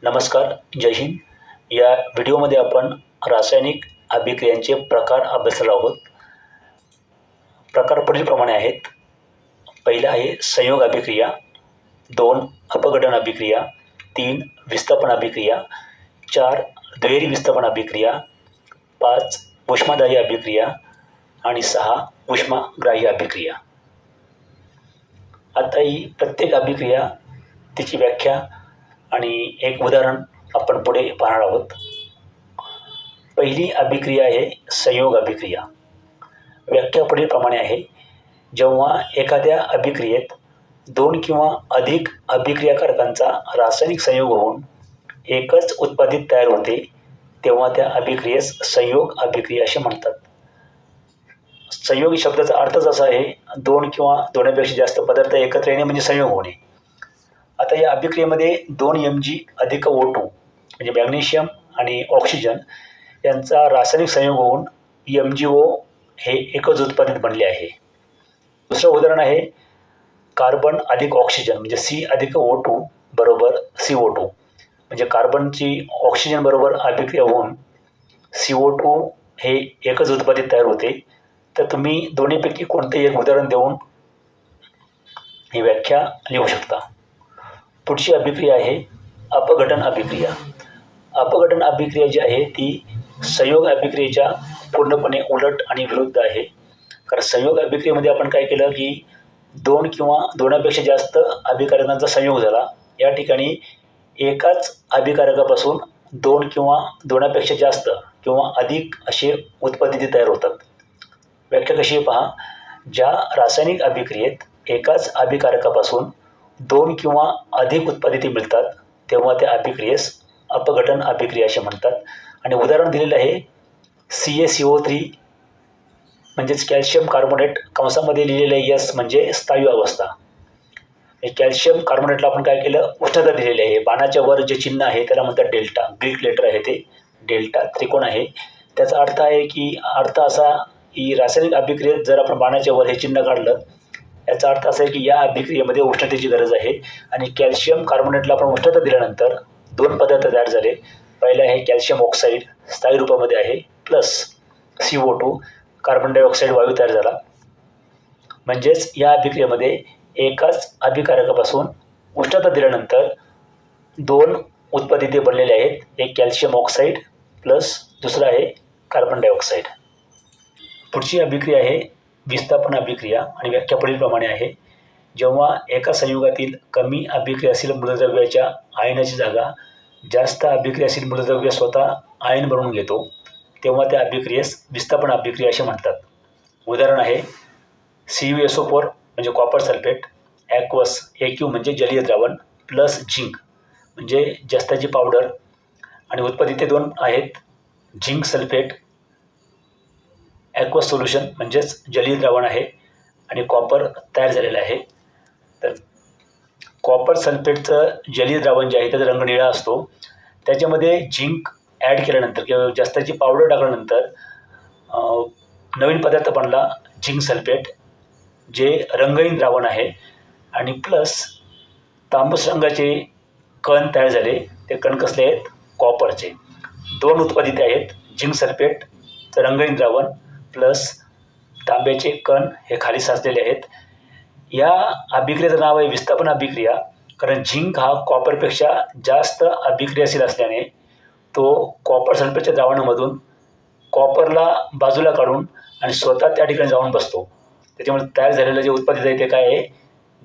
नमस्कार, जय हिंद. या व्हिडिओमध्ये आपण रासायनिक अभिक्रियांचे प्रकार अभ्यासणार आहोत. प्रकार पुढीलप्रमाणे आहेत. पहिला आहे संयोग अभिक्रिया, 2 अपघटन अभिक्रिया, 3 विस्थापन अभिक्रिया, 4 दुहेरी विस्थापन अभिक्रिया, 5 उष्मादाह्य अभिक्रिया आणि 6 उष्माग्राह्य अभिक्रिया. आता ही प्रत्येक अभिक्रिया, तिची व्याख्या आणि एक उदाहरण आपण पुढे पाहणार आहोत. पहिली अभिक्रिया आहे संयोग अभिक्रिया. व्याख्या पुढीलप्रमाणे आहे. जेव्हा एखाद्या अभिक्रियेत 2 किंवा अधिक अभिक्रियाकारकांचा रासायनिक संयोग होऊन एकच उत्पादित तयार होते तेव्हा त्या अभिक्रियेस संयोग अभिक्रिया असे म्हणतात. संयोग शब्दाचा अर्थच असा आहे 2 किंवा 2पेक्षा जास्त पदार्थ एकत्र येणे म्हणजे संयोग होणे. आता या अभिक्रियेमध्ये 2 Mg अधिक O2 म्हणजे मॅग्नेशियम आणि ऑक्सिजन यांचा रासायनिक संयोग होऊन MgO हे एकच उत्पादित बनले आहे. दुसरं उदाहरण आहे कार्बन अधिक ऑक्सिजन म्हणजे C अधिक O2 बरोबर CO2 म्हणजे कार्बनची ऑक्सिजन बरोबर अभिक्रिया होऊन CO2 हे एकच उत्पादित तयार होते. तर तुम्ही दोन्हीपैकी कोणतेही एक उदाहरण देऊन ही व्याख्या लिहू शकता. पुढची अभिक्रिया आहे अपघटन अभिक्रिया. अपघटन अभिक्रिया जी आहे ती संयोग अभिक्रियेच्या पूर्णपणे उलट आणि विरुद्ध आहे. कारण संयोग अभिक्रियेमध्ये आपण काय केलं की 2 किंवा 2पेक्षा जास्त अभिकारकांचा संयोग झाला. या ठिकाणी एकाच अभिकारकापासून 2 किंवा 2पेक्षा जास्त किंवा अधिक असे उत्पादित तयार होतात. व्याख्या कशी आहे पहा. ज्या रासायनिक अभिक्रियेत एकाच अभिकारकापासून 2 किंवा अधिक उत्पादिती मिळतात तेव्हा त्या अभिक्रियेस अपघटन अभिक्रिया असे म्हणतात. आणि उदाहरण दिलेलं आहे CaCO3 म्हणजेच कॅल्शियम कार्बोनेट, कंसामध्ये लिहिलेलं आहे S म्हणजे स्थायू अवस्था. कॅल्शियम कार्बोनेटला आपण काय केलं, उष्णता दिलेली आहे. बाणाच्या वर जे चिन्ह आहे त्याला म्हणतात डेल्टा, ग्रीक लेटर आहे ते डेल्टा, त्रिकोण आहे. त्याचा अर्थ आहे की असा की रासायनिक अभिक्रियेत जर आपण बाणाच्या वर हे चिन्ह काढलं याचा अर्थ असा आहे की या अभिक्रियेमध्ये उष्णतेची गरज आहे. आणि कॅल्शियम कार्बोनेटला आपण उष्णता दिल्यानंतर 2 पदार्थ तयार झाले. पहिला आहे कॅल्शियम ऑक्साईड स्थायी रूपामध्ये आहे प्लस CO2 कार्बन डायऑक्साईड वायू तयार झाला. म्हणजेच या अभिक्रियेमध्ये एकाच अभिकारकापासून उष्णता दिल्यानंतर 2 उत्पादिते बनलेले आहेत. एक कॅल्शियम ऑक्साईड प्लस दुसरा आहे कार्बन डायऑक्साईड. पुढची अभिक्रिया आहे विस्थापन अभिक्रिया आणि व्याख्या पुढीलप्रमाणे आहे. जेव्हा एका संयुगातील कमी अभिक्रियाशील मूलद्रव्याच्या आयनाची जागा जास्त अभिक्रियाशील मूलद्रव्य स्वतः आयन बनवून घेतो तेव्हा त्या अभिक्रियेस विस्थापन अभिक्रिया असे म्हणतात. उदाहरण आहे CuSO4 म्हणजे कॉपर सल्फेट, ॲक्वस AQ म्हणजे जलीय द्रावण प्लस झिंक म्हणजे जस्ताची पावडर आणि उत्पादिते 2 आहेत झिंक सल्फेट ॲक्वस सोल्युशन म्हणजेच जलीय द्रावण आहे आणि कॉपर तयार झालेलं आहे. तर कॉपर सल्फेटचं जलीय द्रावण जे आहे त्याचा रंग निळा असतो. त्याच्यामध्ये झिंक ॲड केल्यानंतर किंवा जस्ताची पावडर टाकल्यानंतर नवीन पदार्थ बनला झिंक सल्फेट जे रंगहीन द्रावण आहे. आणि प्लस तांबूस रंगाचे कण तयार झाले. ते कण कसले आहेत, कॉपरचे. 2 उत्पादिते आहेत झिंक सल्फेटचं रंगहीन द्रावण प्लस तांब्याचे कण हे खाली साचलेले आहेत. या अभिक्रियेचं नाव आहे विस्थापन अभिक्रिया. कारण झिंक हा कॉपरपेक्षा जास्त अभिक्रियाशील असल्याने तो कॉपर सल्फेटच्या द्रावणामधून कॉपरला बाजूला काढून आणि स्वतः त्या ठिकाणी जाऊन बसतो. त्याच्यामुळे तयार झालेलं जे उत्पादित आहे ते काय आहे,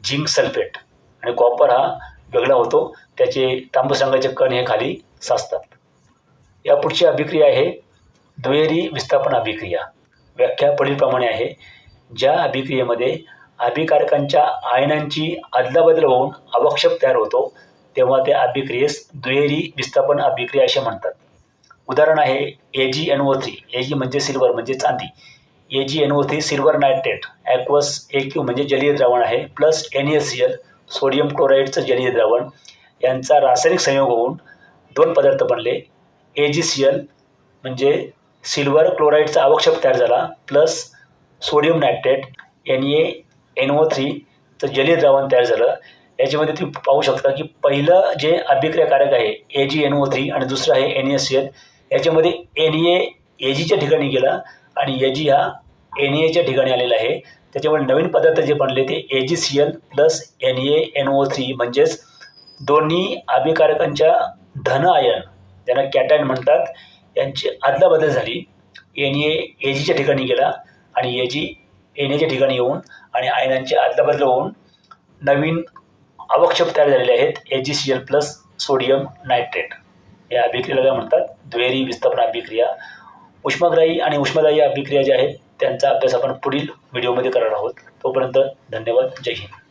झिंक सल्फेट. आणि कॉपर हा वेगळा होतो, त्याचे तांबूस रंगाचे कण हे खाली साचतात. या पुढची अभिक्रिया आहे दुहेरी विस्थापन अभिक्रिया. व्याख्या पुढीलप्रमाणे आहे. ज्या अभिक्रियेमध्ये अभिकारकांच्या आयनांची अदलाबदल होऊन अवक्षेप तयार होतो तेव्हा त्या अभिक्रियेस दुहेरी विस्थापन अभिक्रिया असे म्हणतात. उदाहरण आहे AgNO3, Ag म्हणजे सिल्वर म्हणजे चांदी, AgNO3 सिल्वर नायट्रेट, ॲक्वस AQ म्हणजे जलीय द्रावण आहे प्लस NaCl सोडियम क्लोराईडचं जलीय द्रावण यांचा रासायनिक संयोग होऊन 2 पदार्थ बनले. AgCl म्हणजे सिल्वर क्लोराईडचा अवक्षेप तयार झाला प्लस सोडियम नायट्रेट NaNO3चं जलीय द्रावण तयार झालं. याच्यामध्ये तुम्ही पाहू शकता की पहिलं जे अभिक्रियाकारक आहे AgNO3 आणि दुसरं आहे NaCl. याच्यामध्ये Na Ag ठिकाणी गेला आणि Ag हा Na ठिकाणी आलेला आहे. त्याच्यामुळे नवीन पदार्थ जे बनले ते AgCl प्लस NaNO3 म्हणजेच दोन्ही अभिकारकांच्या धन आयन ज्यांना कॅटायन म्हणतात यांची अदलाबदल झाली. Na Ag ठिकाणी गेला आणि Ag Na ठिकाणी येऊन आणि आयनांची अदलाबदल होऊन नवीन अवक्षेप तयार झालेले आहेत AgCl प्लस सोडियम नायट्रेट. या अभिक्रियेला काय म्हणतात? दुहेरी विस्थापन अभिक्रिया. उष्माग्राही आणि उष्मादायी अभिक्रिया ज्या आहेत त्यांचा अभ्यास आपण पुढील व्हिडिओमध्ये करणार आहोत. तोपर्यंत धन्यवाद. जय हिंद.